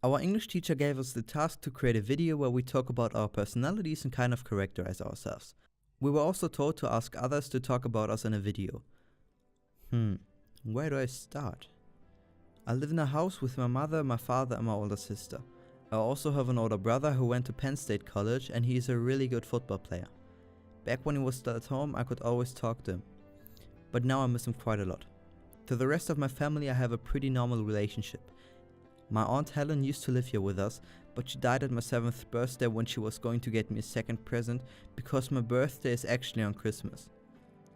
Our English teacher gave us the task to create a video where we talk about our personalities and kind of characterize ourselves. We were also told to ask others to talk about us in a video. Where do I start? I live in a house with my mother, my father and my older sister. I also have an older brother who went to Penn State College and he is a really good football player. Back when he was still at home, I could always talk to him. But now I miss him quite a lot. To the rest of my family I have a pretty normal relationship. My aunt Helen used to live here with us, but she died at my 7th birthday when she was going to get me a second present because my birthday is actually on Christmas.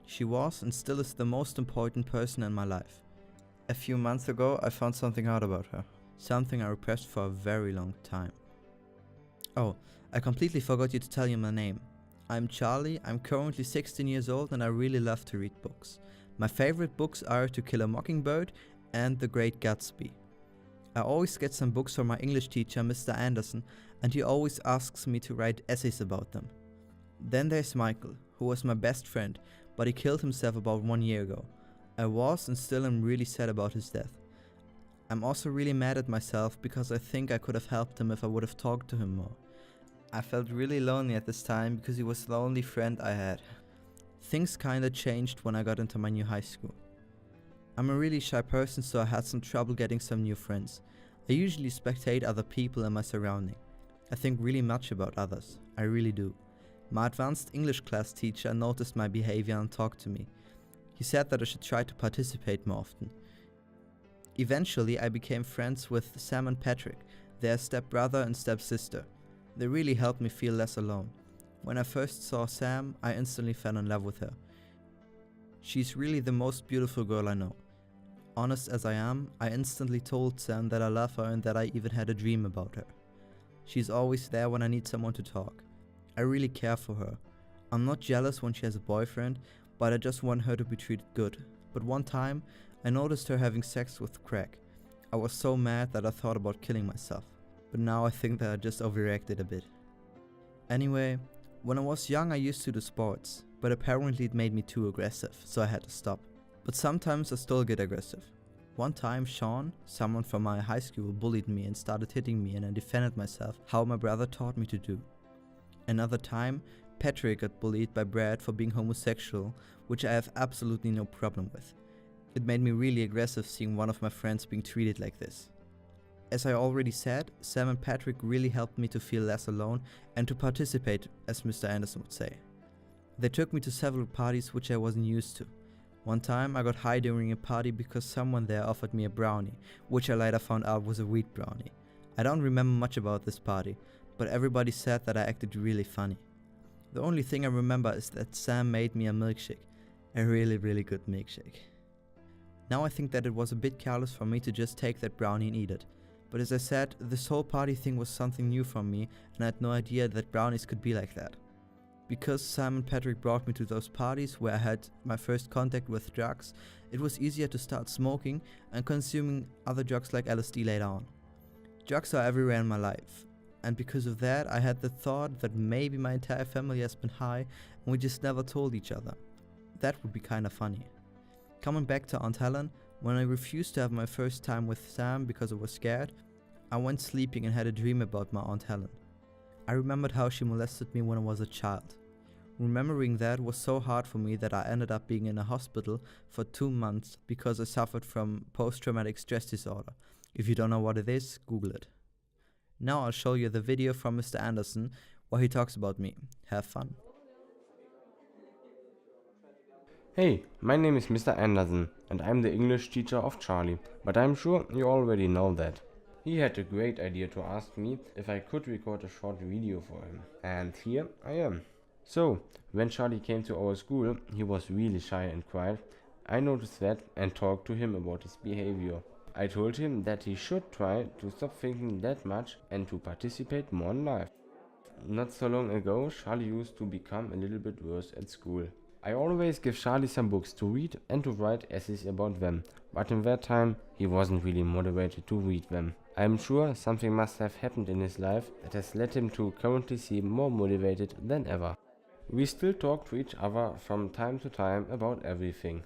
She was and still is the most important person in my life. A few months ago I found something out about her. Something I repressed for a very long time. Oh, I completely forgot you to tell you my name. I'm Charlie, I'm currently 16 years old and I really love to read books. My favorite books are To Kill a Mockingbird and The Great Gatsby. I always get some books from my English teacher, Mr. Anderson, and he always asks me to write essays about them. Then there's Michael, who was my best friend, but he killed himself about 1 year ago. I was and still am really sad about his death. I'm also really mad at myself because I think I could have helped him if I would have talked to him more. I felt really lonely at this time because he was the only friend I had. Things kinda changed when I got into my new high school. I'm a really shy person, so I had some trouble getting some new friends. I usually spectate other people in my surrounding. I think really much about others. I really do. My advanced English class teacher noticed my behavior and talked to me. He said that I should try to participate more often. Eventually I became friends with Sam and Patrick, their stepbrother and stepsister. They really helped me feel less alone. When I first saw Sam, I instantly fell in love with her. She's really the most beautiful girl I know. Honest as I am, I instantly told Sam that I love her and that I even had a dream about her. She's always there when I need someone to talk. I really care for her. I'm not jealous when she has a boyfriend, but I just want her to be treated good. But one time, I noticed her having sex with Craig. I was so mad that I thought about killing myself. But now I think that I just overreacted a bit. Anyway, when I was young I used to do sports, but apparently it made me too aggressive, so I had to stop. But sometimes I still get aggressive. One time Sean, someone from my high school, bullied me and started hitting me and I defended myself how my brother taught me to do. Another time, Patrick got bullied by Brad for being homosexual, which I have absolutely no problem with. It made me really aggressive seeing one of my friends being treated like this. As I already said, Sam and Patrick really helped me to feel less alone and to participate, as Mr. Anderson would say. They took me to several parties which I wasn't used to. One time I got high during a party because someone there offered me a brownie, which I later found out was a wheat brownie. I don't remember much about this party, but everybody said that I acted really funny. The only thing I remember is that Sam made me a milkshake. A really good milkshake. Now I think that it was a bit careless for me to just take that brownie and eat it. But as I said, this whole party thing was something new for me and I had no idea that brownies could be like that. Because Sam and Patrick brought me to those parties where I had my first contact with drugs, it was easier to start smoking and consuming other drugs like LSD later on. Drugs are everywhere in my life, and because of that I had the thought that maybe my entire family has been high and we just never told each other. That would be kinda funny. Coming back to Aunt Helen, when I refused to have my first time with Sam because I was scared, I went sleeping and had a dream about my Aunt Helen. I remembered how she molested me when I was a child. Remembering that was so hard for me that I ended up being in a hospital for 2 months because I suffered from post-traumatic stress disorder. If you don't know what it is, Google it. Now I'll show you the video from Mr. Anderson where he talks about me. Have fun. Hey, my name is Mr. Anderson and I'm the English teacher of Charlie, but I'm sure you already know that. He had a great idea to ask me if I could record a short video for him, and here I am. So, when Charlie came to our school, he was really shy and quiet. I noticed that and talked to him about his behavior. I told him that he should try to stop thinking that much and to participate more in life. Not so long ago, Charlie used to become a little bit worse at school. I always give Charlie some books to read and to write essays about them, but in that time he wasn't really motivated to read them. I am sure something must have happened in his life that has led him to currently seem more motivated than ever. We still talk to each other from time to time about everything.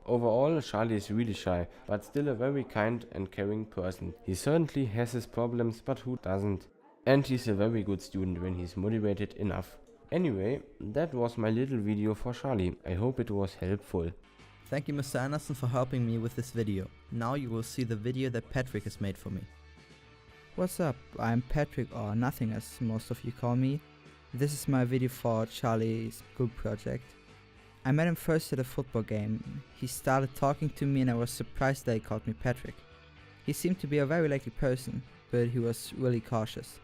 Overall, Charlie is really shy, but still a very kind and caring person. He certainly has his problems, but who doesn't? And he's a very good student when he's motivated enough. Anyway, that was my little video for Charlie. I hope it was helpful. Thank you, Mr. Anderson, for helping me with this video. Now you will see the video that Patrick has made for me. What's up? I'm Patrick, or Nothing as most of you call me. This is my video for Charlie's group project. I met him first at a football game. He started talking to me and I was surprised that he called me Patrick. He seemed to be a very likely person, but he was really cautious.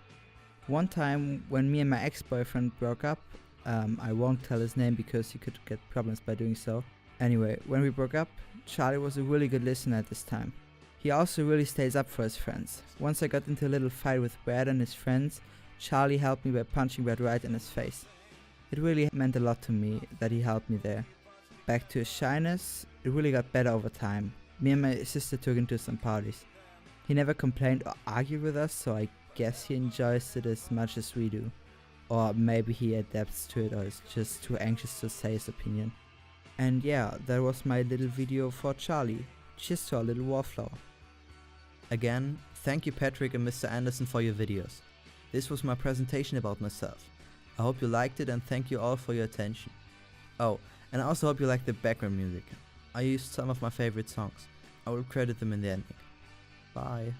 One time when me and my ex-boyfriend broke up, I won't tell his name because he could get problems by doing so. Anyway, when we broke up, Charlie was a really good listener at this time. He also really stays up for his friends. Once I got into a little fight with Brad and his friends, Charlie helped me by punching Brad right in his face. It really meant a lot to me that he helped me there. Back to his shyness, it really got better over time. Me and my sister took him to some parties. He never complained or argued with us, so I guess he enjoys it as much as we do. Or maybe he adapts to it or is just too anxious to say his opinion. And yeah, that was my little video for Charlie. Cheers to our little Wallflower. Again, thank you Patrick and Mr. Anderson for your videos. This was my presentation about myself. I hope you liked it and thank you all for your attention. Oh, and I also hope you liked the background music. I used some of my favorite songs. I will credit them in the ending. Bye.